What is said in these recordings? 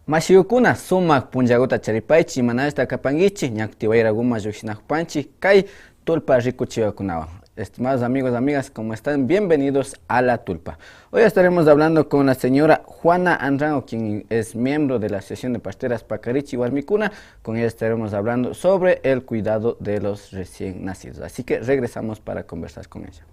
Mashiyukuna sumak punllaguta charipaychi imanashta kapankichik ñakti wayraguma llukshinakpanchik kay tulpa rikuchiwakunawan. Estimados amigos, amigas, ¿cómo están? Bienvenidos a La Tulpa. Hoy estaremos hablando con la señora Juana Anrango, quien es miembro de la Asociación de Pasteras Pacarichi Huarmicuna. Con ella estaremos hablando sobre el cuidado de los recién nacidos. Así que regresamos para conversar con ella.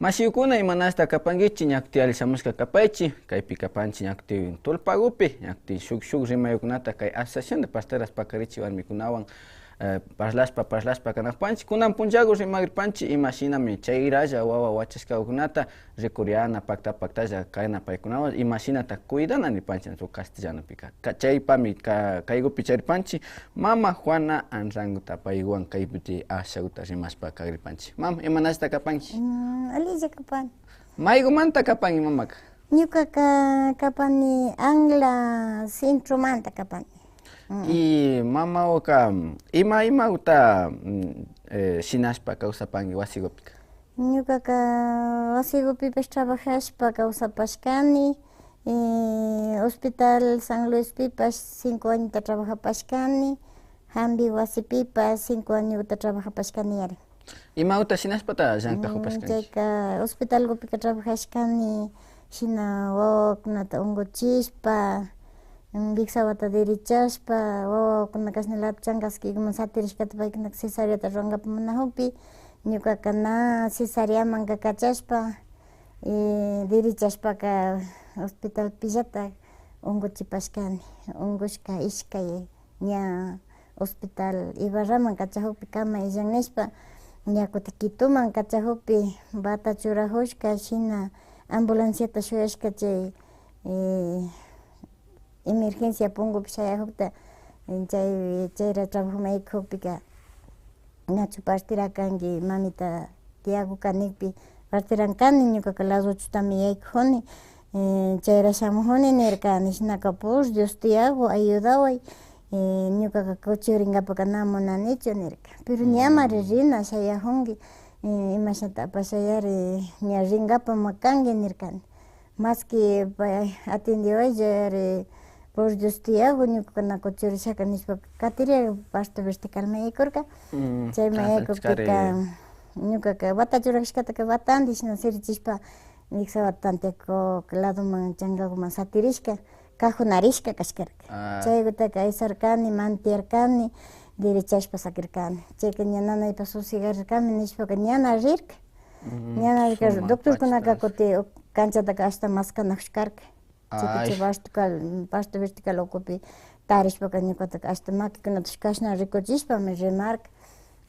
Mashiyukuna imanashta kapankichik ñakti alishamushka kapaychi kaypi kapanchik ñakti tulpagupi ñakti shuk rimayukunata kay Asociación de Pasteras Pacarichi Warmikunawan parlashpa kanakpanchik kunan punllagu rimakripanchik imashinami chayralla wawa wachashkakunata rikuriana paktalla kayna paykunawan imashinata cuidana nipanchik su castellanopika chaypami kaygupi charipanchik mama Juana Anranguta paywan kaypi ashakuta rimashpa kagripanchik. Mama, imanashta kapanki? Alicia kapan. Maygumanta kapanki mamaka? Ñuka kapani Angla Centromanta kapani. Y mama oka ima uta shinashpa kawsapanki wasigupika? Ñuka wasigupipish trabajashpa kawsapashkani, Hospital San Luis pipash 5 años trabajapashkani, Hambi wasipipash 5 años trabajapashkani yari. Ima uta shinashpata llank'takupashkanki? Chayka hospital gupika trabajashkani, shina wawakunata unguchishpa, biksawata dirichashpa, wawakuna kashnilata chankaskikuman satirishkata paykuna cesariata ruankapak munahupi, ñukaka na cesariaman kakachashpa, dirichashpaka hospital pillata unguchipashkani, ungushka ishkay ña hospital Ibarraman kachahupi kama illanishpa ña kutin Quitoman kachahupi bata churajushka shina ambulanciata shuyashka chay emergencia pungupi shayakukta chayra trabajamaykupica ñachu partirakanki mamita Tiago kanikpi partirankani ñukaka las 8tami yaykujuni chayra shamujuni nirkani shinaka por Dios Tiago ayudaway ñukaka kuchurinkapaka na munanichu nirka pero ñamari rina shayajunki imashata pashayari ña rinkapak makanki nirkani mas que atendiwaylla por Dios Tiago ñukakuna kuchurishaka nishpa katiria pasto verticalma yaykurka chayma yaykupika ñukaka wata churakashkataka watandi shina sirichishpa wiksawata Tantiaco ladoman chankakuman satirishka kajunarishka kashkarka chaykutaka aysarkani mantiarkani dirichashpa sakirkani chayka ña nanaypa sosigarirkami nishpaka ñana rirka ñana rirka doctorkunaka kutin kanchataka ashta maskanajushkarka chayka chay pasto vertical ukupi tarishpaka ñukataka ashta makikunata kashna rikuchishpami rimarka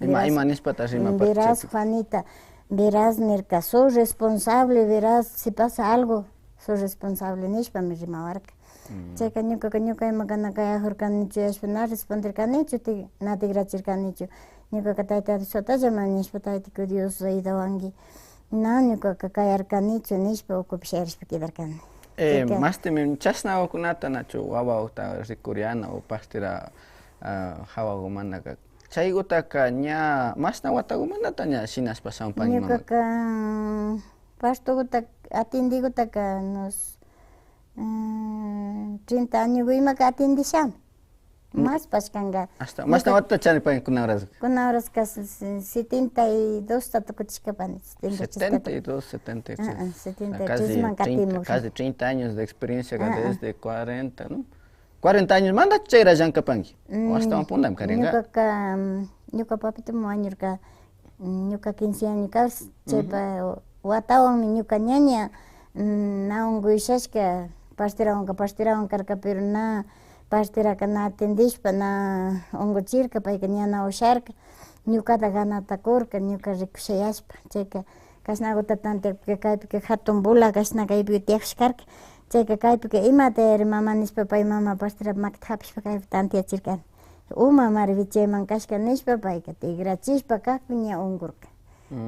Ima nishpata rimapak verás Juanita, verás nirka soy responsable, verás si pasa algo soy responsable nishpami rimawarka chayka ñuka imakana kayajurkanichu yashpa na responderkanichu na tigrachirkanichu ñukaka tayta Diosotallama nishpa taytiku Dios ayudawanki na ñukaka kayarkanichu nishpa ukupi shayarishpa kidarkani. Mastimi chashna wawakunata nachu wawata rikuriana o pastera hawakumanaka chaykutaka ña mashna watakumanata ña shinashpa shampanki mamaka? Ñukaka pastokuta atendikutaka nos 30 años imaka atendishani más pashkanka mashna watata charipanki kunawarashka? Kunawarashka 72 kuchishkapani 72, 73 casi 30 años de experiencia desde 40, ¿no? 40 años manda chayra llankapanki o hasta un puntam karinga? Ñuka papito muañurka ñuka 15 años kawsay chaypa watawanmi ñuka ñaña na unguishashka pasterawan karka pero na pasteraka na atendishpa na unguchirka payka ña na usharka ñukata ganatakurka ñuka rikushayashpa chayka kashnakuta Tantiapika kaypika hatun bula kashna kaypi tiyakushkarka chayka kaypika imata yari mama nishpa pay mama pastera makita hapishpa kaypi tantiachirkani mari chayman kashka nishpa payka tigrachishpa kakpi ña ungurka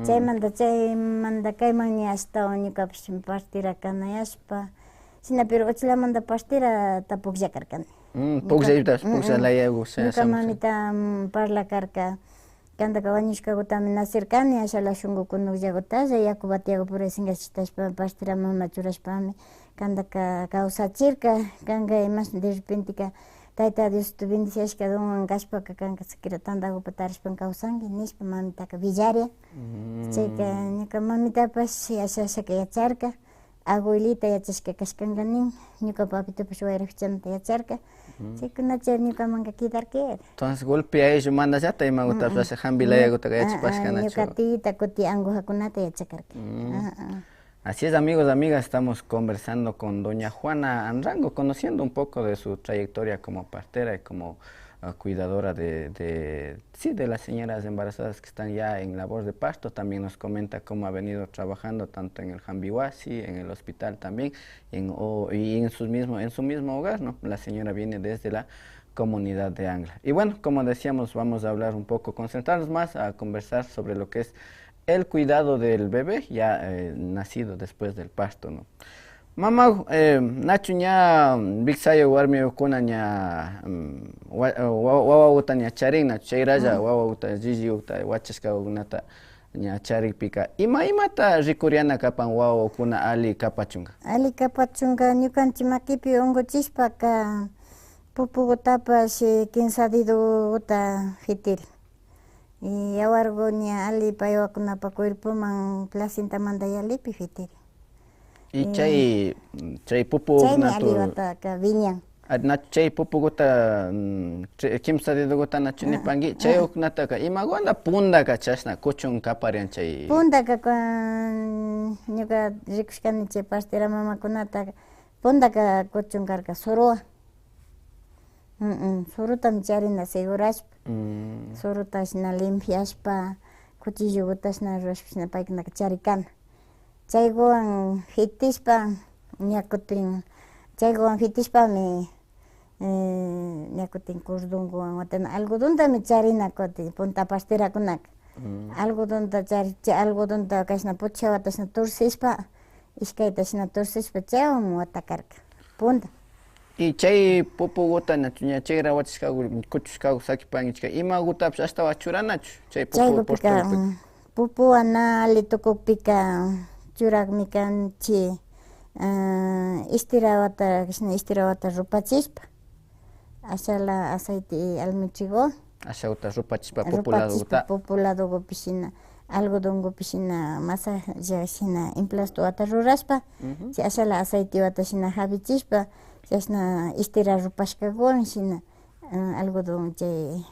chaymanta kayman ashtawan ñukapish partera kanayashpa sina pero uchilamanta parterata pukllakarkani. Pukllaytapish pukshalayayku ñuka mamita parlakarka kantaka wañushkakutami nacerkani ashala shunkukunukllakutalla yaku batiaku puraysinkachitashpa partera mama churashpami kantaka kawsachirka kanka imash de repentika Tayta Diosto bendiciashka donwan kashpaka kanka siquiera tandakupa tarishpan kawsanki nishpa mamitaka villaria chayka ñuka mamitapash ashaka yacharka abuelita yachashka kashkanka nin ñuka papitapash wayrakuchanata yacharka chaykunacha ñukamanka kidarkera. Entonces golpe a ello mandallata imagutapish hambilayakutaka yachapashkanachu. Ñuka tiyita kuti angujakunata yachakarka. Así es, amigos, amigas, estamos conversando con doña Juana Anrango, conociendo un poco de su trayectoria como partera y como cuidadora de las señoras embarazadas que están ya en labor de parto. También nos comenta cómo ha venido trabajando tanto en el Jambihuasi, en el hospital también, y en su mismo hogar, ¿no? La señora viene desde la comunidad de Angla. Y bueno, como decíamos, vamos a hablar un poco, concentrarnos más a conversar sobre lo que es el cuidado del bebé ya nacido después del parto, ¿no? Mamá, nachu ña biksayo warmi kuna ña wawa uta ña charin nachu chayraya wawa uta jiji uta wachashka unata ña charikpika imata rikuriana kapan wawa kuna ali kapachunga. Ali kapachunga ñukanchik makipi unkuchishpaka pupukutapash kinsadidota fitiri. Y yawargo ña ali paywakunapa cuerpoman placentamanta yalipi fitiri. Y chay pupu chaymi aliwataka viñan. Chay pupukuta kimsa dedukuta nachu nipanki chay uknataka imaguanda pundaka chashna kuchun kaparian chay. Pundaka ñuka rikushkani chay partera mamakunata pundaka kuchun karka suruwa. Surutami charina segurashpa. Suruta shina limpiashpa cuchillokuta shina rurashpa shina paykunaka charikana. Chaykuwan fitishpa ñakutin chaykuwan fitishpami ñakutin cordonkuwan watana algodontami charina kutin punta parterakunaka. Algodonta chay algodonta kashna puchawata shina tursishpa ishkayta shina tursishpa chaywan watakarka punta. Y chay pupukuta ña chayra wachishkaku kuchushkaku sakipankichka imagutapish hasta wachuranachu chay pupu posturpika. Pupuwan na ali tukukpika churakmi kanchik istirawata rupachishpa ashala aceite almichigo Ashawta rupachishpa populadokupi shina algodonkupi shina masaja shina emplastowata rurashpa chay ashala aceitewata shina hapichishpa chashna istira rupashkakuwan shina algodon chay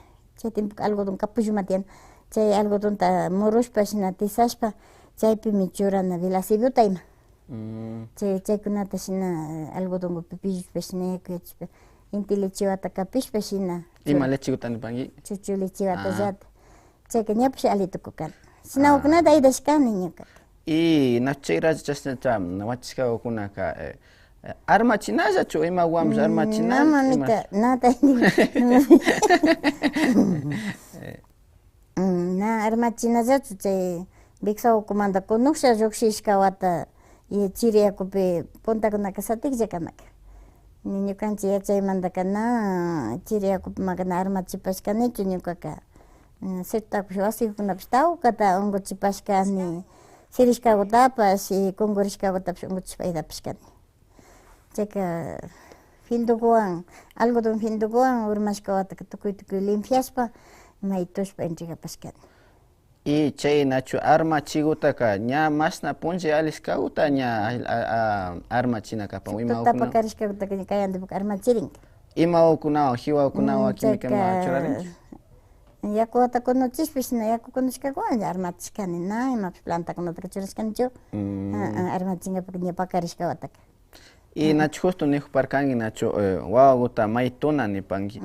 tiempo algodon capullo tiyan chay algodonta murushpa shina tisashpa chaypimi churana velacibota ima chaykunata shina algodonkupi pillishpa shina yakuyachishpa inti lechewata kapishpa shina ima lechewata nipanki chuchu lechewata llata chayka ñapish ali tukukana shinawakunata aydashkani ñuka. Y nachu chayraya chashna wachishkakunaka armachinallachu imawanpish armachina mamita nada na armachinallachu chay Bixawkumanta kunuksha lluksishka wata chiriyakupi puntakunaka satikllakanaka ñukanchik yachaymantaka na chiriyakupimaka na armachipashkanichu ñukaka sirtakush wasikunapish tawkata unkuchipashkani sirishkakutapash y kunkurishkakutapish unkuchishpa aydapashkani chayka findukuwan algodon findukuwan urmashka wataka tukuy limpiashpa maytushpa entregapashkani. Y chay nachu armachigutaka ña mashna punchi alishkaguta ña armachinakapan tapakarishkakutaka ña kayandipuka armachirinka. Imawkunawan hiwawkunawan quimikama churarinchu. Yakuwata kunuchishpa shina yaku kunushkakuwan armachishkani na imapish plantakunataka churashkanichu armachinkapak ña pakarishkawataka. Y nachu justo nihuparkanki nachu wawakuta maytuna nipanki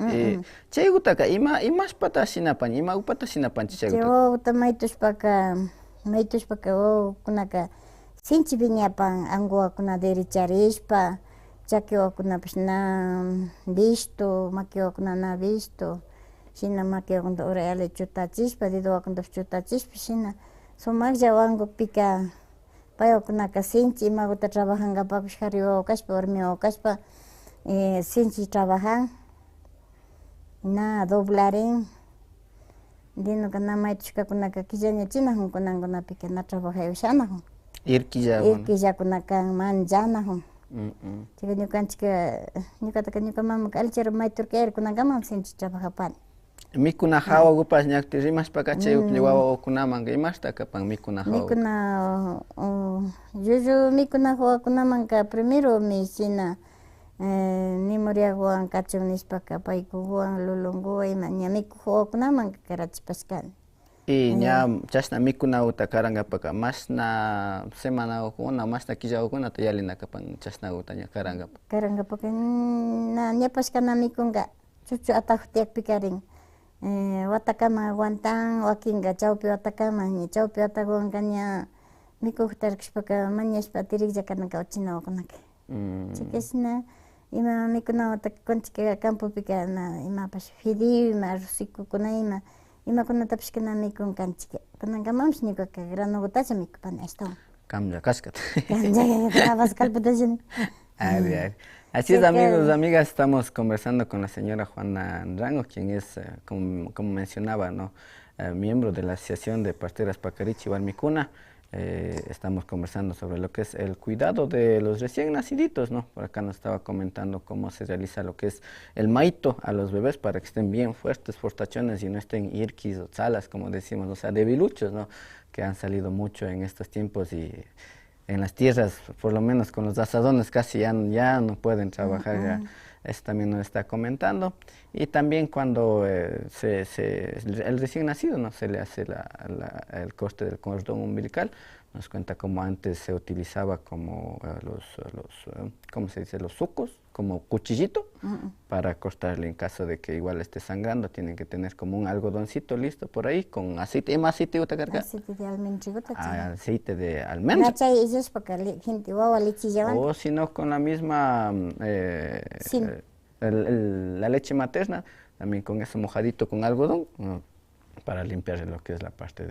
chaykutaka imashpata shinapan imapata shinapanchik chaykuta. Chay wawakuta maytushpaka wawakunaka sinchipi ñapan anguwakuna derecharishpa chaki wawakunapish na visto maki wawakuna na visto shina maki wawakunata urayali chutachishpa dedo wawakunatapish chutachishpa shina Sumaklla Huancupika paywakunaka sinchi imakuta trabajankapapish qhari wawa kashpa warmi wawa kashpa sinchi trabajan na doblaren dinuka na maytushkakunaka killañachinajun kunankunapika na trabajayushanajun irquillakunaka manllanajun chayka ñukataka ñuka mamaka allichari mayturkayari kunankaman sinchi trabajapani. Mikuna hawakupas ñakti rimashpaka chay wawakunaman imashta kapan mikuna hawa. Mikuna llullu mikuna hawakunamanka primero china nimuriakuwan kachun nishpaka paykuwan lulunkuwan ima ña miku hawakunamanka karachipashkani. Y ña chashna mikunawta karankapaka mashna semanakuna mashna killawakunata yalinakapan chashnawta ña karankapa. Karankapaka ñapashkana mikunka chuchu atajo tiyakpikarin watakama aguantan wakinka chawpi watakama ña chawpi watakuwanka ña mikukta rikushpaka mañashpa tiriklla karnaka uchina wawakunaka. Chayka ima mikunawata kunchik campopika imapash fideo ima arrocikukuna imakunatapish mikunkanchik kunankamampish ñukaka granukutacha mikupani ashtawan. Cambia kashkata. Así es, amigos, amigas, estamos conversando con la señora Juana Rango, quien es, como mencionaba, ¿no? Miembro de la Asociación de Parteras Pacarichi Warmicuna. Estamos conversando sobre lo que es el cuidado de los recién naciditos, ¿no? Por acá nos estaba comentando cómo se realiza lo que es el maito a los bebés para que estén bien fuertes, fortachones y no estén irquis o tzalas, como decimos, o sea, debiluchos, ¿no? Que han salido mucho en estos tiempos y en las tierras, por lo menos con los asadones casi ya no pueden trabajar, ya. Eso también nos está comentando. Y también cuando el recién nacido no se le hace el corte del cordón umbilical, nos cuenta cómo antes se utilizaba como ¿cómo se dice? Los sucos, como cuchillito, para cortarle en caso de que igual esté sangrando. Tienen que tener como un algodoncito listo por ahí, con aceite. ¿Y más aceite uta carga? Aceite de almendra. Aceite de almendra. O si no, con la misma, la leche materna, también con eso mojadito con algodón, para limpiar lo que es la parte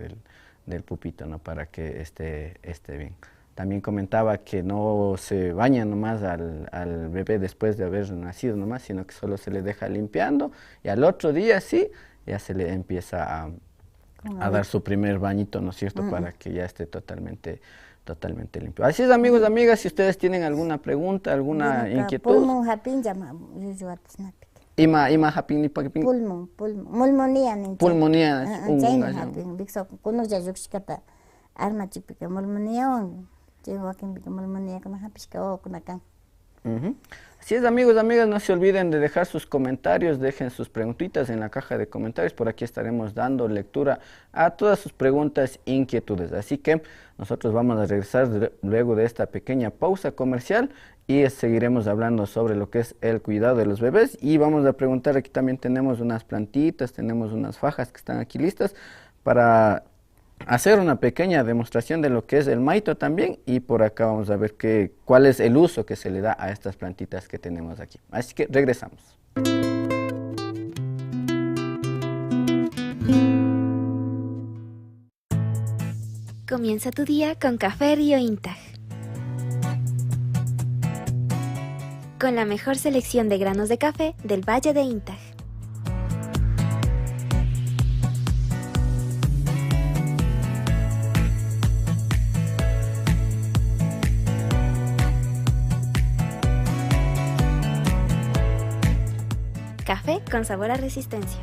del pupito, ¿no? Para que esté bien. También comentaba que no se baña nomás al bebé después de haber nacido nomás, sino que solo se le deja limpiando y al otro día sí, ya se le empieza a dar su primer bañito, ¿no es cierto? Para que ya esté totalmente limpio. Así es, amigos, amigas, si ustedes tienen alguna pregunta, alguna inquietud. Ima hapin ni pakipin. Pulmonía. Pulmonía. Kunulla yukshkata arma chipika pulmonía pulmonía kuna hapishka kunaka. Así es, amigos, amigas, no se olviden de dejar sus comentarios, dejen sus preguntitas en la caja de comentarios, por aquí estaremos dando lectura a todas sus preguntas e inquietudes. Así que nosotros vamos a regresar luego de esta pequeña pausa comercial y seguiremos hablando sobre lo que es el cuidado de los bebés y vamos a preguntar, aquí también tenemos unas plantitas, tenemos unas fajas que están aquí listas para hacer una pequeña demostración de lo que es el maito también y por acá vamos a ver cuál es el uso que se le da a estas plantitas que tenemos aquí. Así que regresamos. Comienza tu día con Café Río Intag. Con la mejor selección de granos de café del Valle de Intag. Café con sabor a resistencia.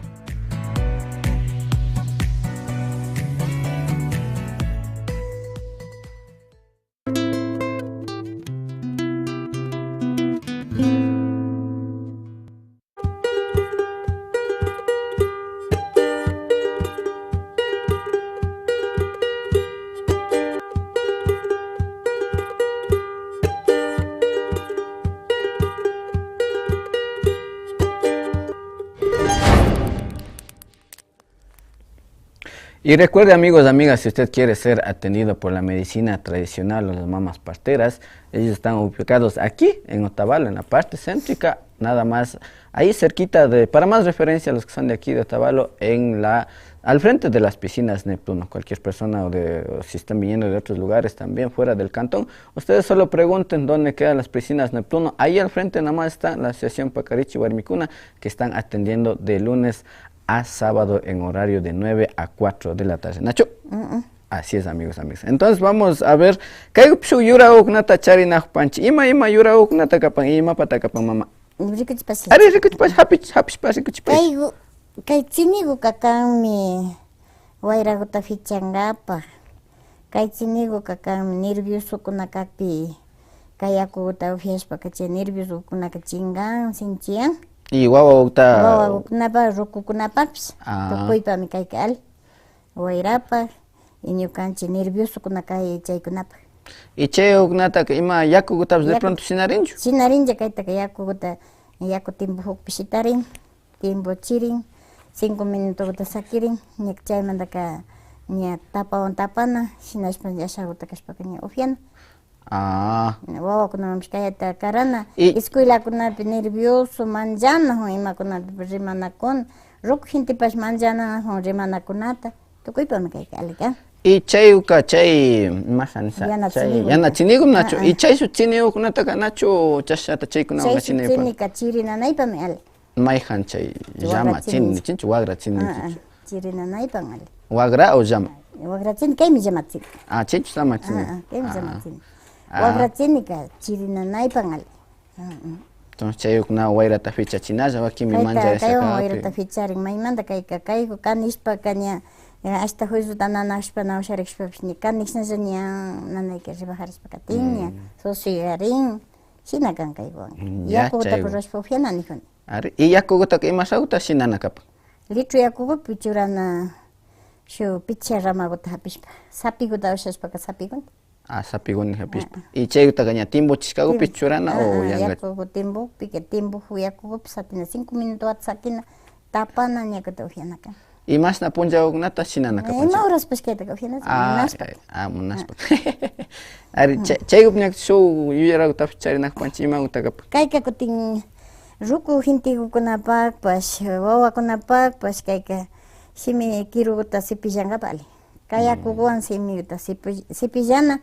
Y recuerde, amigos, amigas, si usted quiere ser atendido por la medicina tradicional o las mamas parteras, ellos están ubicados aquí en Otavalo, en la parte céntrica, nada más ahí cerquita para más referencia a los que son de aquí de Otavalo, al frente de las piscinas Neptuno. Cualquier persona o si están viniendo de otros lugares también fuera del cantón, ustedes solo pregunten dónde quedan las piscinas Neptuno. Ahí al frente nada más está la Asociación Pacarichi Warmicuna, que están atendiendo de lunes a sábado en horario de 9 a 4 de la tarde. Nacho. Así es, amigos. Entonces vamos a ver. Kayupshu yura uknata charinaj panchi. Ima yura uknata kapan. Ima pata kapan mama. Ari rikuchpas hapish rikuchpas. Kay chinigu kakanmi wayrakuta fichangapa. Kay chinigu kakanmi nervioso kunakapi. Kay yakuta ufiashpa kache nervioso kunaka chingan sinchian. Y wawa kunapa rukukunapapish. Tukuypami kaykal. Wayrapa. Y ñukanchi nervioso kunakay chaykunapa. Y chay uknata ima yakukutapish de pronto sinarinchu. Sinarincha kayta yakukuta yaku timbo hukpishitarin, timbo chirin, 5 minutos sakirin, ñak chaymantaka ña tapawan tapana, shinashpa yashakuta kashpaka ña ufiana. Wawakunamapish kayata karana, escuelakunapi nervioso, manllana imakunapi rimanakuna, ruku jintipash manllana rimanakunata, tukuypami kaykalika. Y chayuka chay masanisa yana chinigu nacho y chay su chinigu kunataka nacho chashata chaykunawan chay su chinika chirinanaypami ali mayhan chay llama chini chinchu wagra chini chirinanaypami ali wagra o llama wagra chini kaymi llama chini chinchu llama chini kaymi llama chini wagra chinika chirinanaypami ali entonces chayukuna wayrata fichachinalla wakimi manja esa kaywan wayrata ficharin maymanta kayku kanishpa kaña hasta juizuta nanashpa nawsharishpapish ni kanikshnacha ña nanayka ribajarishpa katin ña sosigarin shina kan kaywan yakuta rurashpa ufiana nijun. Y yakukutaka ima shawta shinana kapan? Litro yakukupi churana shu picha ramakuta hapishpa sapikuta ushashpaka sapikun. Sapikuni hapishpa. Y chaykutaka ña timbo chishkakupi churana o yanga? Yakuku timbopi yakukupi satina 5 minutos sakina tapana ñakuta ufiana kan. Y más na punja ugnata shinana kapan? Ima horas pashkayta ufiana munaspa. Munaspa. Ari chaykup ñak shu yuyarakuta charinak panchi ima uta kapan? Kayka kutin ruku jintikukunapak wawakunapak kayka simi kirukuta cepillankapak ali. Kayakuwan simikuta cepillana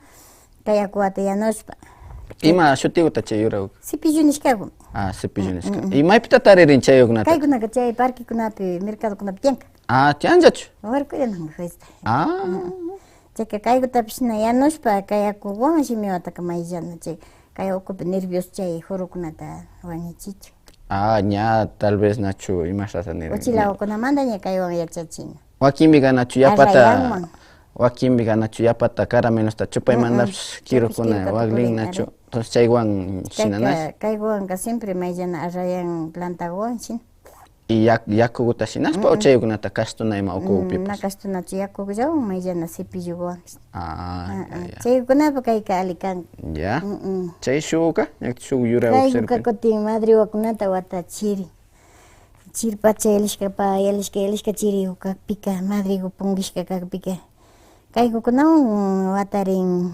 kayakuwata yanushpa. Ima shutikuta chay yuraku? Cepillo nishkaku. Cepillo nishkaku. Y maypita taririn chayukunata? Kaykunaka chay parquekunapi mercadokunapi tianka. Tianchachu? Warkuyananga juesta. Chayka kaykutapish na yanushpa kayakuwan simiwataka mayllana chay kay ukupi nervioso chay jurukunata wañuchichu. Ña tal vez nachu imashasa nirin. Uchilawakunamanta ña kaywan yachachina. Wakinpiqa nachu yapata wakinpiqa nachu yapata caramelosta chupaymantapish kirukuna waklin nachu. Entonces chaywan shinanash. Kaywanka siempre mayllana arrayan plantawan shin. Y yakukuta shinaspa o chaykunata kastunayman ukupipas? Na kastunachu yakukullawan mayllana cepillowan. Ya. Chaykunapa kayka ali kan. Ya. Chay shuka ñak shuk yura observe. Kayka kutin madriwakunata watachiri. Chirpacha yalishka chiri kakpika madrigo pungishka kakpika. Kaykukunawan watarin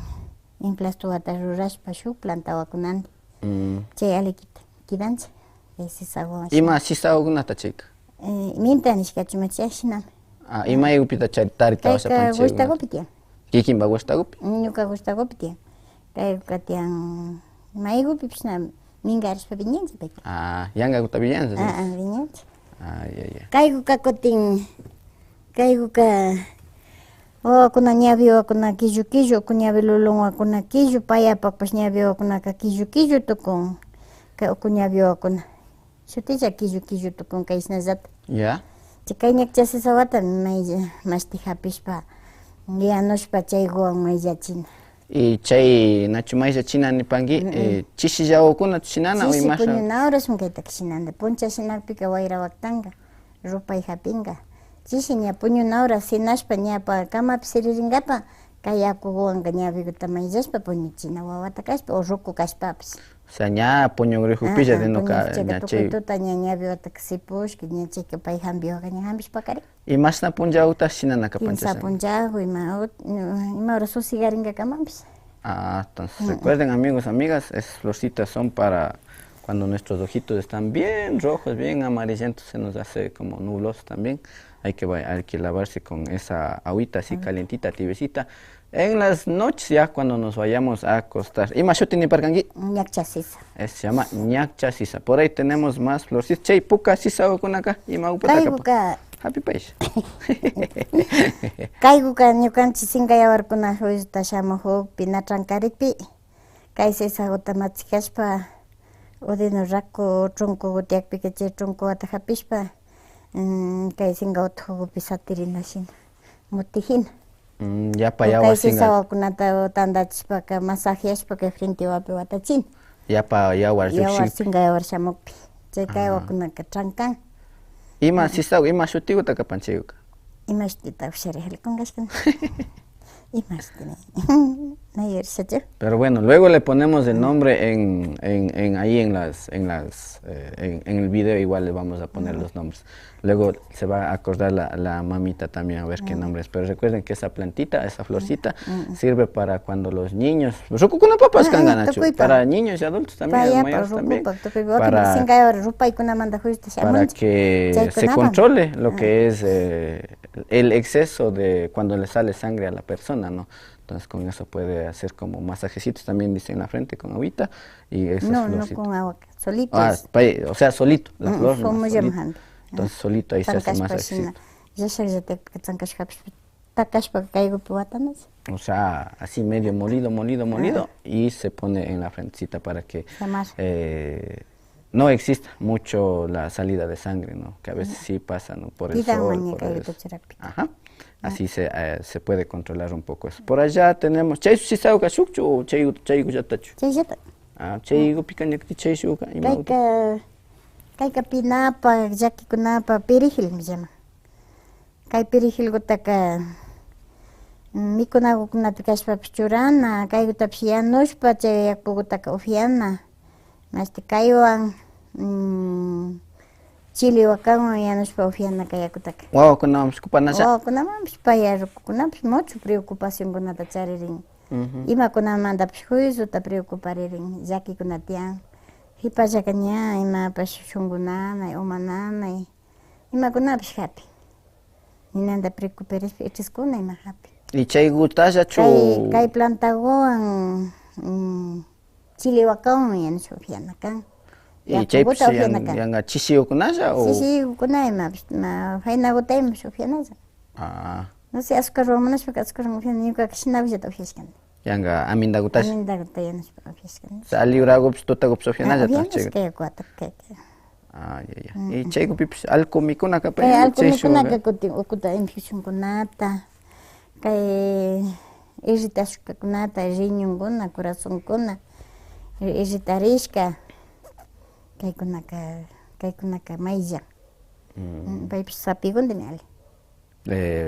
emplasto wata rurashpa shuk plantawakunanta. Chay alikita kidancha. Ima sisawakunata chayka? Minta nishkachu machashina. Ima aygupita chay taritawasha panchaykunata? Kayka Huastagopi tiyan. Kikinpa Huastagopi? Ñuka Huastagopi tiyan. Kayka tiyan maygupipish na mingarishpa viñancha payka. Yangakuta viñancha? Viñancha. Ya. Kaykuka wawakuna ñawi wawakuna killu ukuñawi lulun wawakuna killu payapapash ñawi wawakunaka killu tukun kay ukuñawi wawakuna shutilla killu tukun kay isnallata. Ya. Kay ñakcha sisawata maylla mashti hapishpa yanushpa chaywan mayllachina. Y chay nachu mayllachina nipanki chishillawakuna shinana o imasha? Chishi puñunawrashmi kaytaka shinanda. Puncha shinakpika wayra waktanga rupay hapinga. Chishi ña puñunawra sinashpa ñapa kamapi siririnkapak kay yakuwanka ñawikuta mayllashpa puñuchina wawata kashpa o ruku kashpapish. O sea, ña puñugrikupilla denoka ña chay tukututa ña ñawiwataka sipushka ña chayka pay hampiwaka ña hampishpakari. Y mashna punllawta shinanaka panchasqa? Kimsa punllaw ima hora sosigarinka kamapish. Entonces recuerden amigos, amigas, esas florcitas son para Cuando nuestros ojitos están bien rojos, bien amarillentos, se nos hace como nubloso también. Hay que lavarse con esa agüita así calientita, tibiecita. En las noches ya cuando nos vayamos a acostar. ¿Y macho tiene parcangui? Ñaccha sisa. Se llama ñaccha sisa. Por ahí tenemos más florcitas. Chay puka sisa o con acá. Y Kayguka. Happy page. Kayguka ñukanchik sinqayawar huyuta shamuq pinatranqaripi. Kay sisa utamachikashpa odino raku trunku utiakpika chay trunkuwata hapishpa kay sinqa uthupi satirina shina mutijina. Yapa yawa kay singa. sisa wakunata tandachishpaka masajeashpaka frente wapi watachin. Yapa yawar Yawar sinqayawar shamukpi. Chay kay wakunaka trankan. Ima sisa ima shutiguta kapanchayuka. Ima shtita usharejelikunqashkana. Ima shtine. Nayerishachu. Pero bueno, luego le ponemos el nombre ahí en el video, igual le vamos a poner los nombres. Luego se va a acordar la mamita también a ver qué nombre es. Pero recuerden que esa plantita, esa florcita, sirve para cuando los niños, para niños y adultos también, mayores también, para que se controle lo que es el exceso de cuando le sale sangre a la persona, ¿no? Entonces con eso puede hacer como masajecitos también, dice, en la frente con agüita y esas florcitas. No con agua, solito. O sea, solito, la flor. Somos llamando. Entonces solito ahí se hace masajecito. O sea, así medio molido y se pone en la frentecita para que no exista mucho la salida de sangre, ¿no? Que a veces sí pasa, ¿no? Por el sol, por eso. Ajá. Así se puede controlar un poco eso. Por allá tenemos chay sisauka shukchu o chay yatachu. Chay picañakti chay shuka. Kayka pinapa llakikunapa pirijil me llama. Kay pirijil gutaka mikunakunapi kashpapish churana, kaykutapish yanushpa chay yakugutaka upyana. Mashti kaywan chili wakanwan yanushpa upyana kay yakutaka. Wawakunawanpish kupanasha. Wawakunamanpish paya rukukunapish mucho preocupacionkunata charirin. Imakunamantapish juiciota preocuparirin llakikuna tiyan. Hipallaka ña imapash shunkunanay, umananay, imakunapish hapi. Ninanta preocuparishpa ichiskuna ima hapi. Y chay gutashachu. Kay plantawan chili wakanwan yanushpa upyana kan. Y chaypish yanga chisiyukunasha o. Chisiyukuna imapish haynaguta imapish upyanalla. No sé, azúcar romanashpa azúcar upyana ñuka shinawillata upyashkani. Yanga amindagutash. Amindaguta yanushpa upyashkani. Libragopish tutagopish upyanalla. Upyanashka kuata kayka. Ya. Y chaykupipish alkumikuna kapay. Alkumikunaka ukuta infeccionkunata, kay irritashkakunata, riñonkuna, corazonkuna, irritarishka, kaykunaka maylla. Paypish sapiguntami ali.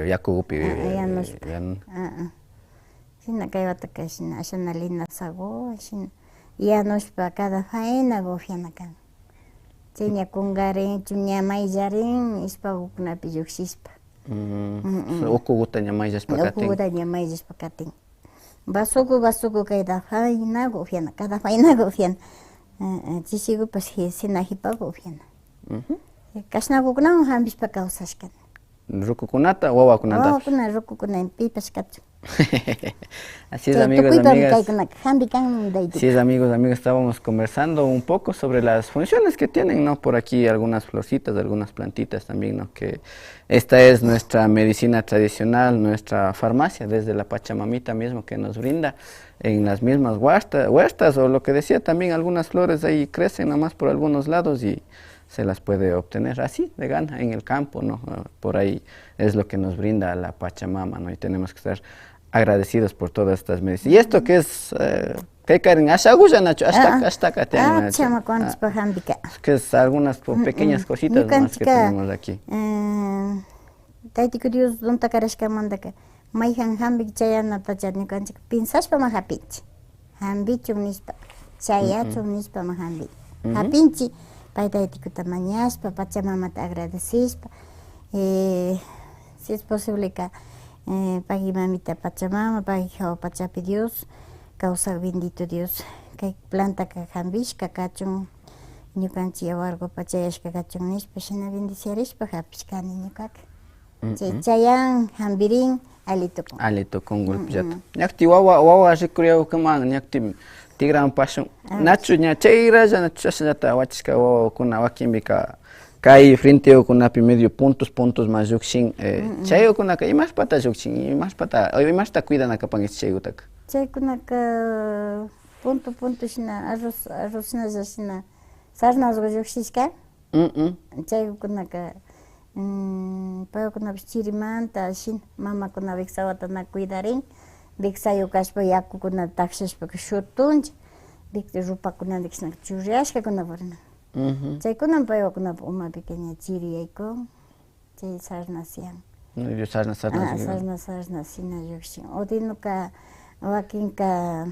Yakugupi. Yanushpa. Shina kay wataka shina ashanalina sago, shina yanushpa cada faenaga upyanakan. Chay ña kungarin, ña mayllarin, ispagukunapi llukshishpa. Ukuguta ña mayllashpa katin. Ukuguta ña mayllashpa katin. Basuku cada faenaga upyana, cada faenaga upyana. Chisigupas sina hipaga upyana. Kashnakukunawan hampishpa kawsashkani. Rukukunata, wawakunata. Wawakuna rukukuna pipas kachu. Así es, amigos, amigas. Así es, amigos, amigas, estábamos conversando un poco sobre las funciones que tienen, ¿no? Por aquí algunas florcitas, algunas plantitas también, ¿no? Que esta es nuestra medicina tradicional, nuestra farmacia desde la Pachamamita mismo que nos brinda en las mismas huertas o lo que decía también, algunas flores ahí crecen nomás por algunos lados y se las puede obtener así, de gana, en el campo, ¿no? Por ahí es lo que nos brinda la Pachamama, ¿no? Y tenemos que estar agradecidos por todas estas medicinas. ¿Y esto qué es? ¿Qué Karen? ¿Ashaguya, Nacho? ¿Hasta acá? Que es algunas pequeñas cositas más que tenemos aquí. Taiti Dios don takarashka mandaka. Maihan hambik chayana tachani kanchik. Pinsashpa ma hapinchi. Hambichu nispa. Chayachu nispa ma hambi. Hapinchi. Paitaitikuta mañashpa, Pachamamata agradecispa. Si es posible que pagui mamita Pachamama, pagui jao Pachapi Dios, causa bendito Dios, que planta que jambishka, cachun, ñukanchik yawarkupa chayashka kachun nishpa shina bendiciarishpa hapishkani ñukaka. Chayan, hambirin, alitukun. Alitukun golpillata. Ñakti wawa rikuryakuman ñakti tigran pashun. Nachu ña chayralla nachu chashallata wachishka wawakuna wakinbika kay frentekunapi medio puntos más llukshin. Chaykunaka imashpata llukshin, imashta cuidanakapankichik chaykutaka. Chaykunaka punto shina arroz shina sarnasqa llukshishka. Chaykunaka paykunapish chirimanta shin mamakuna viksawata na cuidarin viksayu kashpa yakukunata takshashpa shutunchik rupakunata churriashkakuna purina chaykunan paykunapi umapi ña chiriyaykun chay sarnasyan sarna shina llukshin udinuka wakinka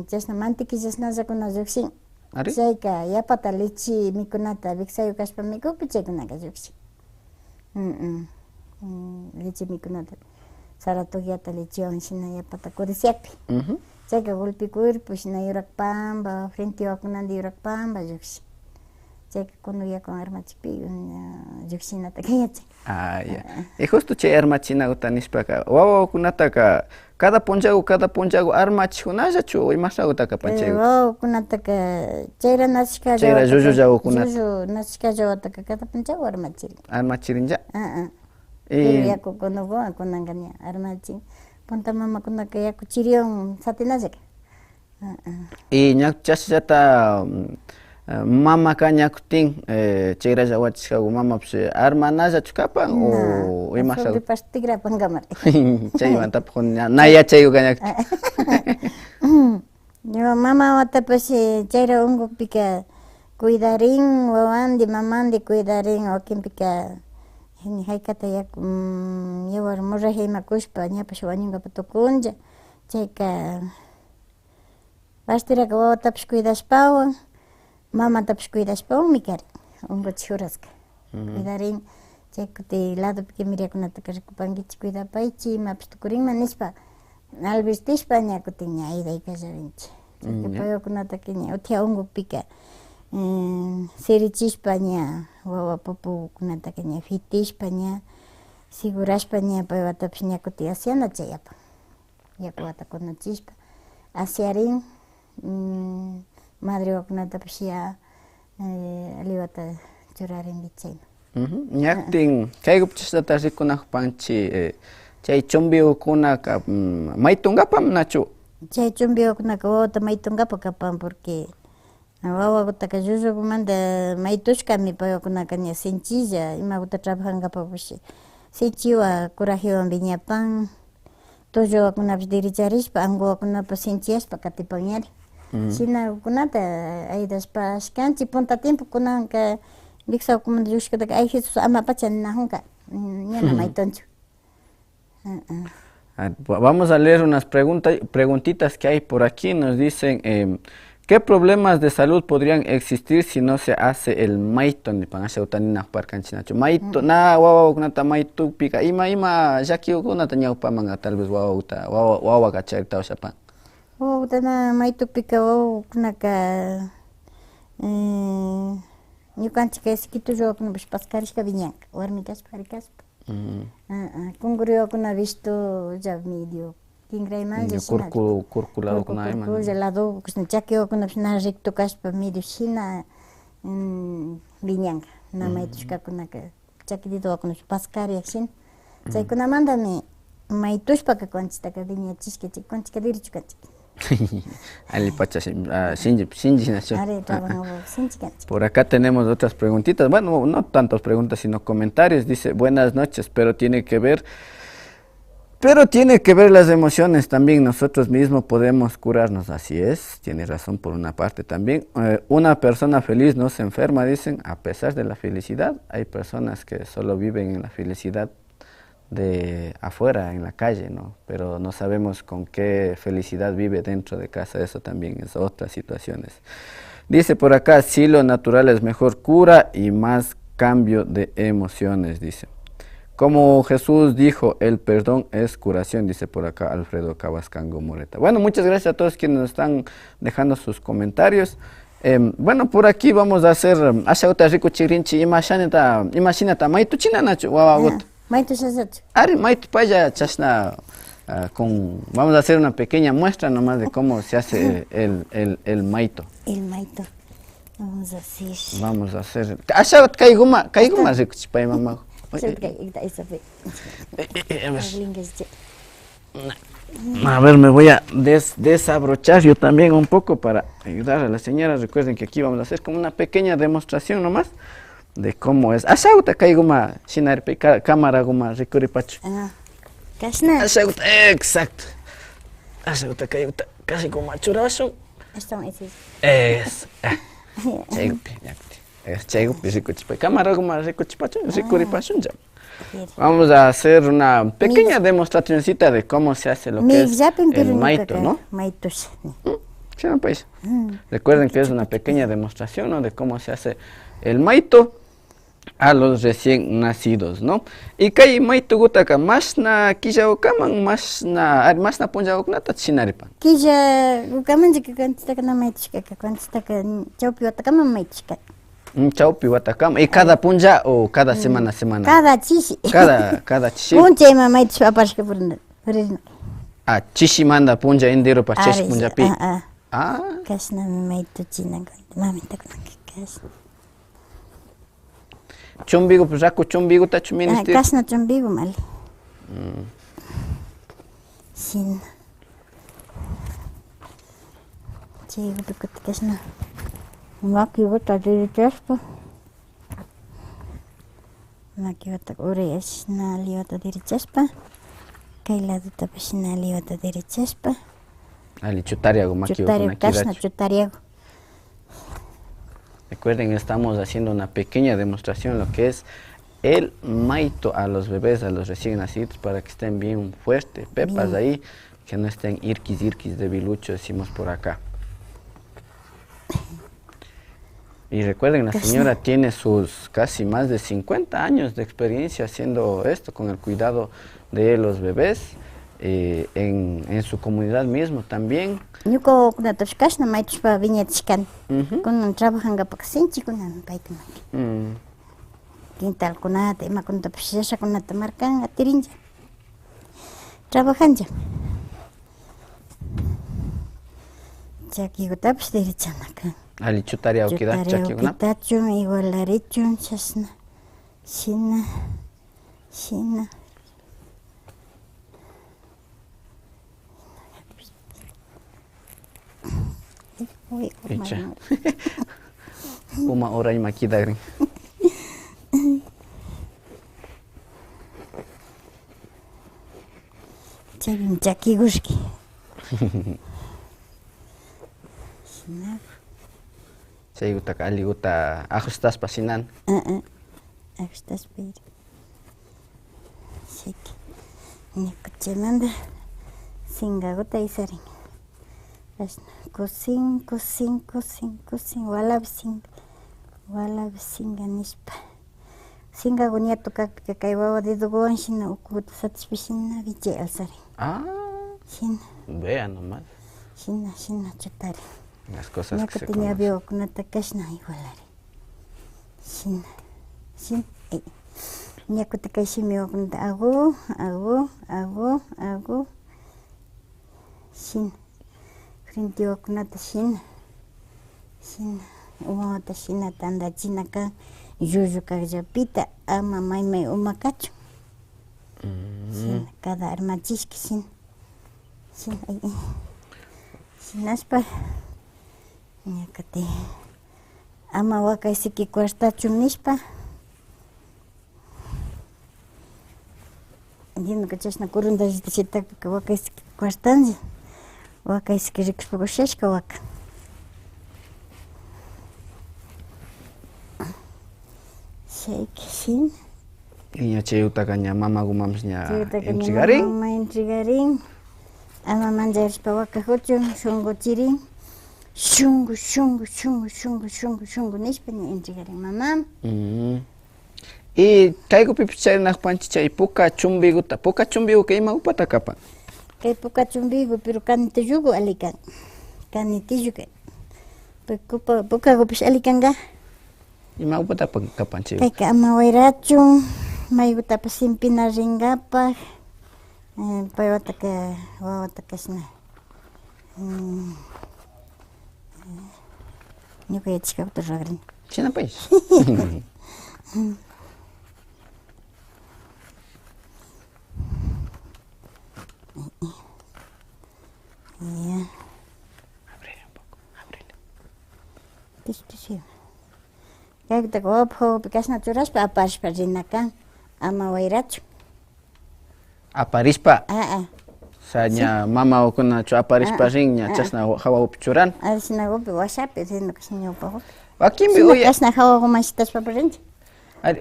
chashna mantequillasnallakuna llukshin. Chayka yapata leche mikunata viksayu kashpa mikupi chaykunaka llukshin. Leche mikunata saratukyata lechewan shina yapata codiciapi. Chayka golpikuypi shina yurak pamba, frente wakunata yurak pamba llukshin. Chayka kunuyakun armachikpi llukshinata kayachin. Y justo chay armachinakuta nishpaka wawakunataka cada punchagu armachijunallachu imashnakutaka panchay. Wawakunataka chayra nashka chayra llullullawakunata. Llullu nashka llawataka cada punchagu armachirin. Armachirinlla. Yakukunawan kunanka armachin. Punta mamakunaka yaku chiriwan satinallaka. Y ña chashallata mamaka ñakutin chayralla wachishkaku mamapish armanallachu kapan o imasha. Sobripas tigrapan kamar. Chaymantapish na yachayuka ñakti. Mamawatapish chayra unkupika cuidarin wawandi mamandi cuidarin wakinpika haykata yaku yawar murajaymakushpa ñapash wañunkapak tukunlla chayka pastiraka wawatapish cuidashpawan mamatapish cuidashpawanmi karin unkuchik juraska cuidarin chay kutin ladopi mirakunataka rikupankichik cuidapaychik imapish tukurinman nishpa albistishpa ña kutin ña aydaykallarinchik chayka paywakunataka ña utia unkupika sirichishpa ña wawa pupukunataka ña fitishpa ña segurashpa ña paywatapish ña kutin asyana chayapan yakuwata kunuchishpa asyarin madre wakunatapish ya aliwata churarinki chayman. Ñaktin chaykupi chashnata rikunakpanchik chay chumbiukunaka maytunkapan nachu? Chay chumbiukunaka wawata maytunkapak kapan porque wawakutaka llullukumanta maytushkami paywakunaka ña sinchilla imakuta trabajankapapish sinchiwa corajewanpi ñapan tulluwakunapish derecharishpa anguwakunapas sinchiyashpa katipan ñari. Shinakunata aydashpa ashkanchik punta tiempo kunanka viksawkumanta llushkataka ay Jesus ama pacha ninajunka ñana maytunchu. Vamos a leer unas preguntitas que hay por aquí. Nos dicen ¿qué problemas de salud podrían existir si no se hace el mayton de panashautanina parkanchinacho? Mayton na wawakunata maytu pika ima llakiukunata ñawpamanga tal vez wawaka charita ushapan. Wawakutana maytupika wawakunaka ñukanchik esquitulluwakunapish paskarishka viñanka warmi kashpa kari kashpa. Kunguriwakuna visto ya medio kingraymanja shina. Kurkuladokuna ima. Kurkulado chakiwakunapish na recto kashpa medio shina viñanka na maytushkakunaka chakidituwakunapish paskariyak shina. Chaykunamantami maytushpaka conchitaka viñachishka conchika dirichu kanchik. Ali pacha Shinji nacho. Por acá tenemos otras preguntitas, bueno, no tantas preguntas sino comentarios. Dice buenas noches, pero tiene que ver las emociones también. Nosotros mismos podemos curarnos. Así es, tiene razón por una parte también. Una persona feliz no se enferma, dicen, a pesar de la felicidad. Hay personas que solo viven en la felicidad de afuera, en la calle, ¿no? Pero no sabemos con qué felicidad vive dentro de casa. Eso también es otras situaciones. Dice por acá, sí, lo natural es mejor cura y más cambio de emociones, dice. Como Jesús dijo, el perdón es curación, dice por acá Alfredo Cabascango Moreta. Bueno, muchas gracias a todos quienes nos están dejando sus comentarios. Bueno, por aquí vamos a hacer ashauta rico chirinchi imaginata maitu china nacho wawagot. Maitu sasacho. Ari maitu paya chasna vamos a hacer una pequeña muestra nomás de cómo se hace el maito. El maito. Vamos a hacer. Vamos a hacer. Ashaut kaiguma rico chipay mamá. A ver, me voy a desabrochar yo también un poco para ayudar a la señora. Recuerden que aquí vamos a hacer como una pequeña demostración nomás de cómo es. Ashauta kaiguma shinarpe cámara guma ricuripacho. Kasna. Ashauta, exacto. Ashauta kaiguma casi como churazo. Estamos Es. Chegupi ricuripacho. Cámara guma ricuripacho, ricuripacho ya. Vamos a hacer una pequeña demostracióncita de cómo se hace lo que es el maito, ¿no? Maitos. Sí, no, pues. Recuerden que es una pequeña demostración, ¿no? De cómo se hace el maito a los recién nacidos, ¿no? Y que maito gutaka masna kijaokaman masna punjaoknata chinaripan. Kijaokaman que cuantita na maitska, cuantita que chaupi otakaman maitska. Chaupi watakama. ¿Y cada punja o cada semana? Cada chishi. Cada chishi. Punja ima maitos papashka por no. Ah, chishi manda punja indiro pa chishi punja pi. Kasna maito china mamita con kas. Chumbigo pues raco chumbigo ta chuministir. Kasna chumbigo mal. Sin. Chigo porque kasna. Maki gota diri chaspa. Maki gota ores na liota diri chaspa. Kaila duta pesina liota diri chaspa. Ali chutariago maki gota kasna chutariago. Recuerden, estamos haciendo una pequeña demostración de lo que es el maito a los bebés, a los recién nacidos, para que estén bien fuertes, pepas ahí, que no estén irquis de bilucho, decimos por acá. Y recuerden, la señora tiene sus casi más de 50 años de experiencia haciendo esto, con el cuidado de los bebés, en su comunidad mismo también. Ñuko kuna toshkashna maitos pa viñetishkan. Kunan trabajan gapaksinchi kunan paitamaki. Quintal kunata ima kunata pishasha kunata markan atirinja. Trabajanja. Chaki gutapish derichanaka. Ali chutaria ukida chaki una. Chutario igual arichun chasna. Shina. Uma hora y maquida. Chavim chaki gushki. Chay guta kali guta ajustas pasinan. Ajustas pir. Siki. Nikuchemanda. Singa guta isaring. Kusin, wala singa nispa. Singa guniato kay wawa de dogon shina ukuta satisfishina viche alsari. Shina. Vea nomás. Shina chutari. Las cosas que se conocen. Veo kunata kashna igualari. Shina. Nyakuta kashimi kunata agu. Shina. Frente a kunata shina. Umata shina tanda china ka yuyu kakllapita ama maymay umakachu. Shina cada armachishki shina shinaspa ñakati ama wakay siki cuartachu nishpa. Entiendo que chashna kurunda chitaka wakay siki cuartanzi. Wakay siki rikushpakushashka waka. Shake. Niña chayutaka ña mama gumams ña entregarin. Mama entregarin. Ama manjarishpa waka huchun shungu chirin. Shungu nishpa ña entregarin mamam. Y kayku pipicharinaq panchi chay puka chumbigu kay ima upata kapan. Kay puka chumbigu pero kani tullugu alikan. Kani tullugu. Pukago pues alikanga. Ima upata kapanchi. Kayka ama wayrachun, mayutapas simpina ringapak, paywataka wawataka shina. Ñuka yachishkaputa ruragrini. China pues. Ya. Ábrele un poco, ábrele. Pish. Kaykutaka wawapak kashna churashpa aparishpa rinakan, ama wayrachu. Aparispa. Saña Sí. mama okuna chu aparispa rin ña chasna hawa upi churan. Shina wapi washapi rina kashna ñawpa wapi. Wakimbi Shina uya. kashna hawa gumashitashpa rinchi.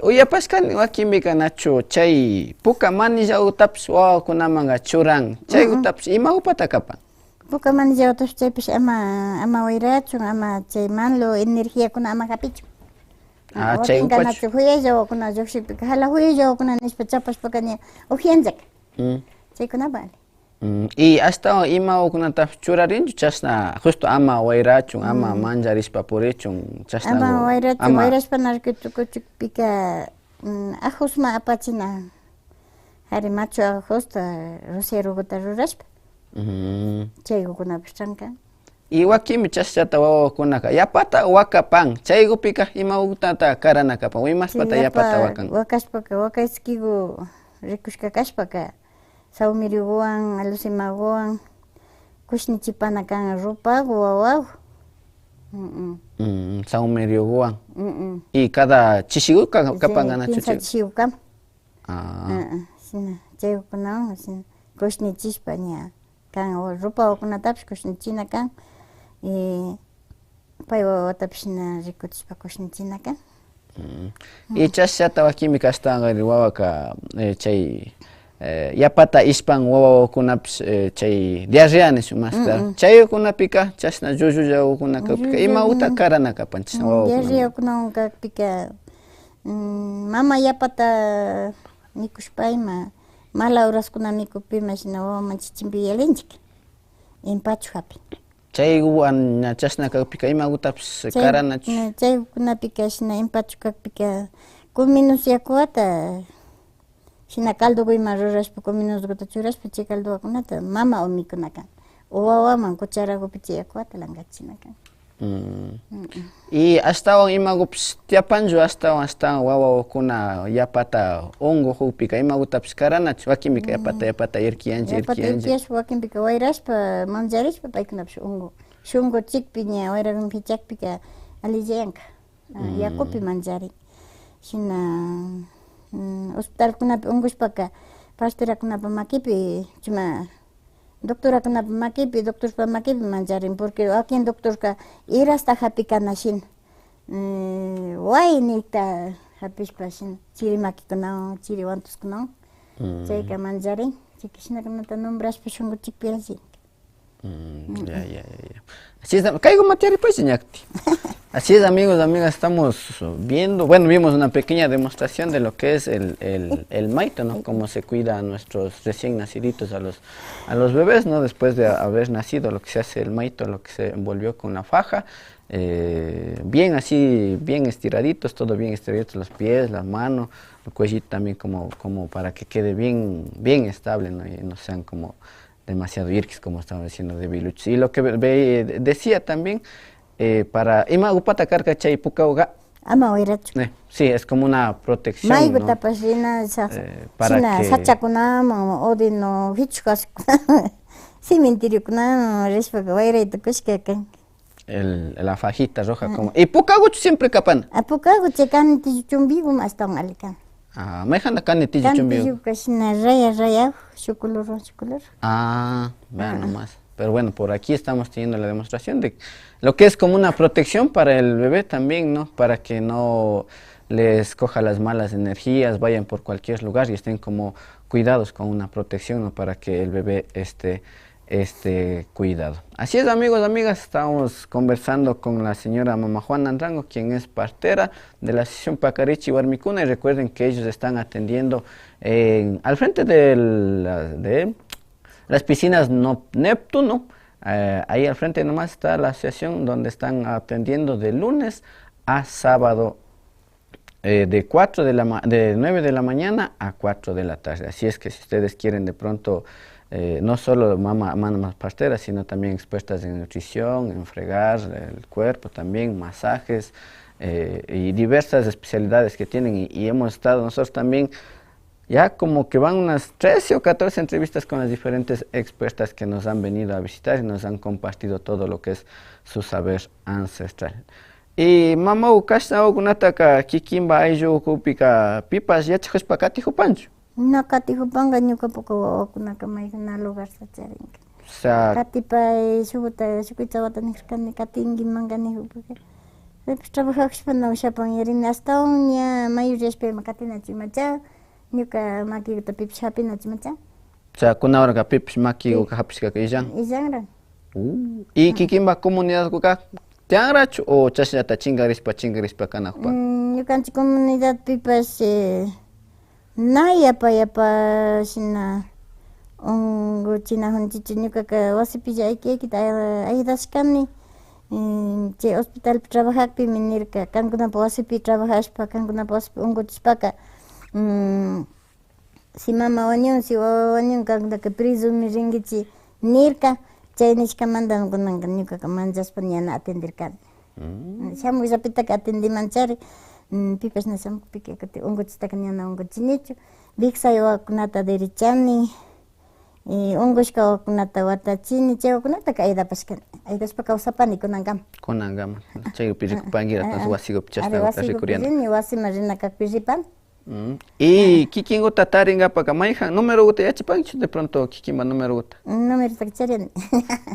Uyapaskan wakimbi kanachu chay puka manilla utaps wawakunamanga churan. Chay utaps ima upata kapan. Puka manilla utaps chaypish ama wayrachun, ama chay manlo energía kuna ama kapichun. Chay Wakinka upachu. nachu huyay wawakuna llukshipi hala huyay wawakuna nishpa chapashpaka ña ujianchak. Chaykunapa. Y hasta ima ukunatapas churarinchu chasna justo ama wayrachun, ama mancharispa purichun chasna. Ama wayrachun, wayrashpa narkutukuchukpika ajusma apachina. Hari machu ajusta rociaruguta rurashpa. Chaykunapish chanka. Y wakimi chashchata wawakunaka yapata wakapan chaygupika ima utata karana kapan wimaspata yapata wakan. Wakashpaka wakayskigu rikushka kashpaka sawmiriguwan alucimaguwan kushnichipana kan rupagu wawagu. Sawmiriguwan. Y cada chishiguka kapan gana chuchi. Pinza chishigukam. Sina. Chaykunawan kushnichishpa ña kan rupawakunatapish kushnichina kan. Y pay wawatapish na rikutishpa kushnichina kan. Y chashchata wakimi kashtanqari wawaka chay yapata ispan wawakunapish chay diarrea nishun más claro. Chaykunapika chashna llullullakunakapika ima uta karana kapan chashna wawakunaman. Diarreakunawan kakpika mama yapata mikushpa ima mala hораskuna mikupima shina wawaman chichinpi yalinchik empachu hapi. Chaywan ña chashna kakpika ima utapish karanachu. Chaykunapika shina empachu kakpika culminos yakuwata shina caldo ima rurashpa culminoskuta churashpa chay caldokunata mama o mikunakan. O wawaman cucharakupi chay yakuwata lankachinakan. Y astawan imagupish tiapanchu astawan wawakuna yapata hongo hukpika ima utapish karanachu wakimika yapata irkiyanchi. Yapata irkiyashpa wakinpika wayrashpa mancharishpa paykunapish hongo. Shunqu chikpi ña wayrakunpi chakpika alillayanka. Yakupi mancharin. Shina hospitalkunapi ungushpaka pasterakunapa makipi chuma doctorakunapa makipi, doctorspa makipi mancharin porque wakin doctorka irasta hapikana shin. Waynita hapishpa shin chiri makikunawan, chiri wantuskunawan chayka mancharin. Chayka shinakunata nombrashpa shunqu chikpi alli. Ya. Así es, caigo materia pues ñacti. Así es, amigos, amigas, estamos viendo, bueno, vimos una pequeña demostración de lo que es el maito, ¿no? Cómo se cuida a nuestros recién naciditos, a los bebés, ¿no? Después de haber nacido, lo que se hace el maito, lo que se envolvió con la faja, bien así, bien estiraditos, todo bien estiraditos, los pies, las manos, el cuellito también como para que quede bien estable, ¿no? Y no sean como demasiado irquis, como estamos diciendo, de biluchos. Y lo que decía también, para ima upata karka chay pukauga. Ama wayrachu. Sí, es como una protección, Mayguta ¿no? pues shina Para que sachakunaman odino hichkaskunaman cementeriokunaman rishpaka wayrayta kushkakan. La fajita roja como. Y pukaguchu siempre capan. Pukagu chay kaniti chumbigum astawan alikan. Mejana kaniti chumbiu. Kaniti shina raya shukulur. Vean nomás. Pero bueno, por aquí estamos teniendo la demostración de lo que es como una protección para el bebé también, ¿no? Para que no les coja las malas energías, vayan por cualquier lugar y estén como cuidados con una protección, ¿no? Para que el bebé esté cuidado. Así es, amigos, amigas, estamos conversando con la señora Mama Juana Andrango, quien es partera de la Asociación Pacarichi Warmicuna, y recuerden que ellos están atendiendo al frente de las piscinas Neptuno, Ahí al frente nomás está la asociación donde están atendiendo de lunes a sábado de 9 de la mañana a 4 de la tarde. Así es que si ustedes quieren de pronto no solo mamas parteras, sino también expertas en nutrición, en fregar el cuerpo, también masajes y diversas especialidades que tienen. Y hemos estado nosotros también, ya como que van unas 13 o 14 entrevistas con las diferentes expertas que nos han venido a visitar y nos han compartido todo lo que es su saber ancestral. Y mamá ukashna ukunataka kikimba ayllu ukupika pipas yachaqashpakati hupanchu. No katihupanga ñuka poco okunaka maykuna lugar sacharinka. O sea, Katipay shukuitawata nijkani katingi manga nijupaka. Pues trabajashpa no shapan yarini hasta uña mayurishpa katinachimachá ñuka makikuta pipish hapinachimachá. o sea, kunawarqa pipish maki uka hapishkaka illan. Illanra. Y kikimba comunidad kuka tianrachu o chashnata chingarispa kana hupan. Ñukanchik comunidad pipas yapa shina unguchina hunchichu ñukaka wasipilla aykita ayudashkani. Chay hospitalpi trabajaqpimi nirka kankunapak wasipi trabajashpa kankunapak wasipi unkuchishpaka si mama wañun si wawa wañun kankutaka prisumi rinkichi nirka chay nishkamanta kunanka ñukaka manchashpa ñana atendirkani. Shamushapitaka atendimanchari pipash na shamukpika kutin unkuchistaka ñana unkuchinichu Viksay wawakunata derichani unkushka wawakunata watachini chay wawakunataka aydapashkani aydashpa kawsapani kunankama. Kunankama, chaypi rikupangira entonces wasikupi chashnata rikuriana. Wasikupi wasima rina kakpi ripani. Y kikinguta taringapaka mayjan número guta yachipanchu de pronto kikimba número guta. Número takchariani.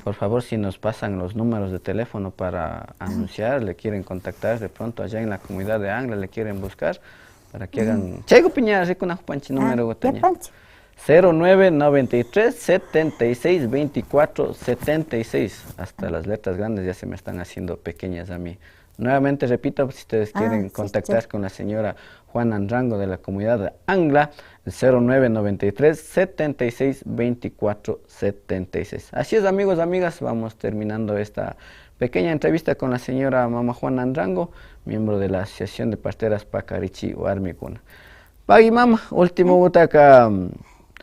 Por favor, si nos pasan los números de teléfono para anunciar, le quieren contactar de pronto allá en la comunidad de Angla, le quieren buscar para que hagan. Chaygo piña rikuna panchi número guta. 0993 76 24 76. Hasta las letras grandes ya se me están haciendo pequeñas a mí. Nuevamente repito, si ustedes quieren contactar con la señora Juana Andrango de la comunidad de Angla, 0993 76 24 76. Así es, amigos, amigas, vamos terminando esta pequeña entrevista con la señora Mama Juana Andrango, miembro de la Asociación de Parteras Pacarichi Warmicuna. Pagi mama, último butaca.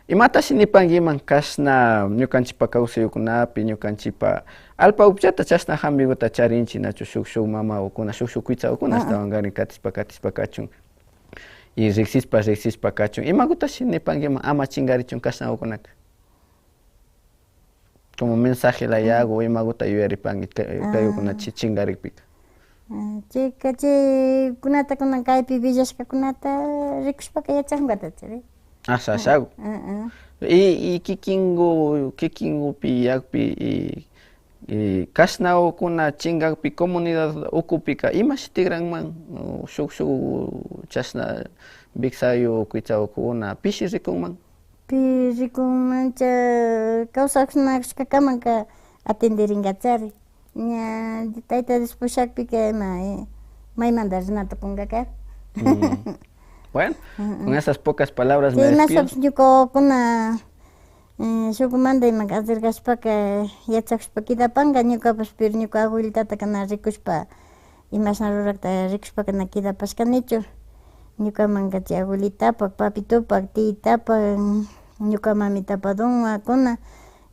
Imatashi nipangiman kashna ñukanchipa kawsayukunapi ñukanchipa alpa upchata chashna hambiguta charinchi nachu shuk mama ukuna shuk kuitsa ukuna estaban garin katispa kachun y riksispa kachun imagutashi nipangiman ama chingarichun kashna ukunaka como mensaje la yago imaguta yuyaripangi kayukuna chingaripika. Chika kunata kunan kaypi villashka kunata rikushpaka yachaqnkata chari. Asashago. Y kikingu pi yakpi y kashna ukuna chingakpi comunidad ukupika imash tigranman shuk chashna biksayu kuitsa ukuna pishi rikunman. Pi rikunman cha kawsaqnashkakamanka atenderinqachari. Ña tayta dispushakpika maymanta rinata punkaka. Bueno, con esas pocas palabras me despido. Ñukakuna shukumanta imaka acercashpaka yachaqshpakidapanga ñukapash pero ñuka abuelitata kana rikushpa imashna rurakta rikushpaka na kidapashkanichu ñukamanka chay abuelitapak papitupak tiytapak ñuka mamitapak donwakuna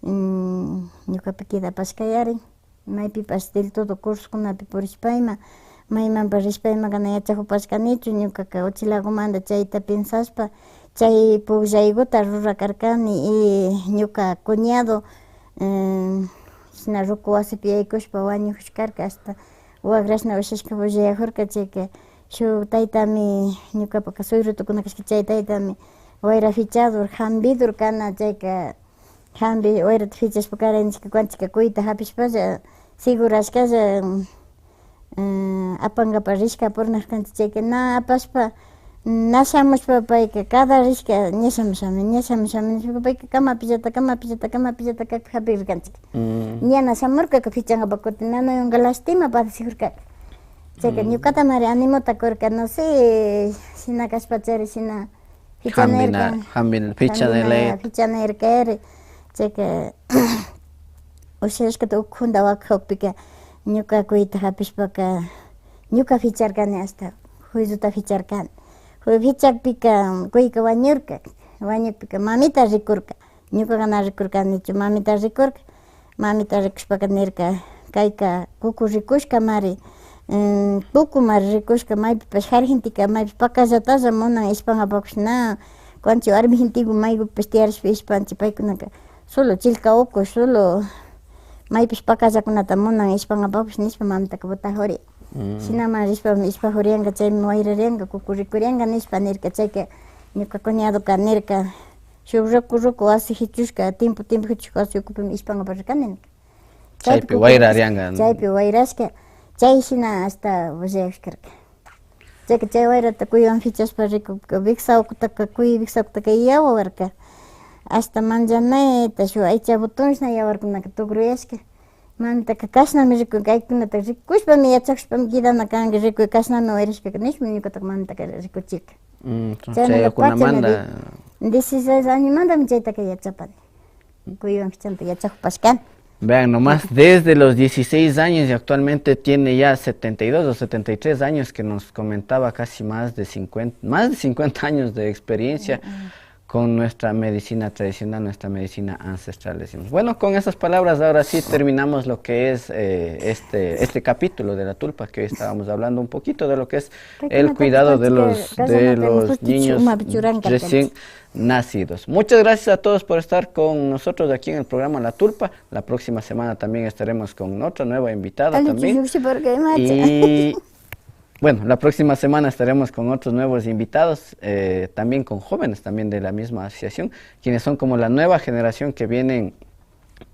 ñukapi kidapashkayarin maypipash del todo curskunapi purishpayma maymanpas rishpayma kana yachakupashkanichu ñukaka Uchilagumanta chayta pensashpa chay pukllaykuta rurakarkani y ñuka cuñado shina ruku wasipi yaykushpa wañushkarka hasta wakrashna washashka pullayakurka chayka shuk taytami ñukapaka suyrutukuna kashka chay taytami wayra fichador hambidur kana chayka wayrata fichashpa karanchika kuanchika kuyta hapishpalla segurashkalla apankapak rishka purnarkanchik chayka na apashpa na shamushpa payka cada rishka ña shamushami nishpa payka kamapillata kakpi hapirkanchik ñana shamurkaka fichankapak kutin nanayunka lastima padecikurkaka chayka ñukata mari animuta kurka no sé shina kashpa chari shina fichanirka fichanirka chayka ushashkata ukhunda wakhaupika ñuka kuyta hapishpaka ñuka ficharkani hasta juizuta ficharkani fichakpika kuyka wañurka wañukpika mamita rikurka ñuka na rikurkanichu mamita rikurka mamita rikushpaka nirka kayka kuku rikushka mari kuku mari rikushka maypipash jargintika maypish pakallatalla munan ishpankapakush na kuanchik warmi jintiku maypipish tiyarishpa ishpanchik paykunaka solo chillka ukush solo maypish pakallakunata munan ishpankapakush nishpa mamitaka botajuri shinaman rishpa ishpajurianka chaymi wayrarianka kuku rikurianka nishpa nirka chayka ñuka cuñadoka nirka shuk ruku wasi hichushka tiempo hichushka wasi ukupimi ishpankapak rirkani chaypi wayrarianka chaypi wayrashka chay shina hasta ullashkarka chayka chay wayrata kuywan fichashpa rikupka viksawkutaka kuy viksawkutaka yawarka hasta manchanayta shuk aycha botonshna yawarkunaka tugruyashka mamitaka kashnami rikun kaykunata rikushpami yachakushpami kidana kanki rikuy kashnami wayrashkaka nishmi ñukataka mamitaka rikuchirka chaykunamanta 16 añosmantami chaytaka yachapani kuywan fichanta yachakupashkani. Vean nomás, desde los 16 años y actualmente tiene ya 72 o 73 años que nos comentaba casi más de 50 años de experiencia con nuestra medicina tradicional, nuestra medicina ancestral, decimos. Bueno, con esas palabras ahora sí terminamos lo que es este capítulo de la tulpa, que hoy estábamos hablando un poquito de lo que es el cuidado de los niños recién nacidos. Muchas gracias a todos por estar con nosotros aquí en el programa La Tulpa. La próxima semana también estaremos con otra nueva invitada también. Y bueno, la próxima semana estaremos con otros nuevos invitados, también con jóvenes también de la misma asociación, quienes son como la nueva generación que vienen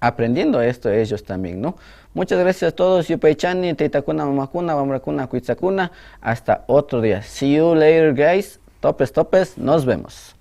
aprendiendo esto ellos también, ¿no? Muchas gracias a todos. Yupaychani, Teitakuna, Mamakuna, Bamrakuna, Kuitzakuna. Hasta otro día. See you later, guys. Topes, nos vemos.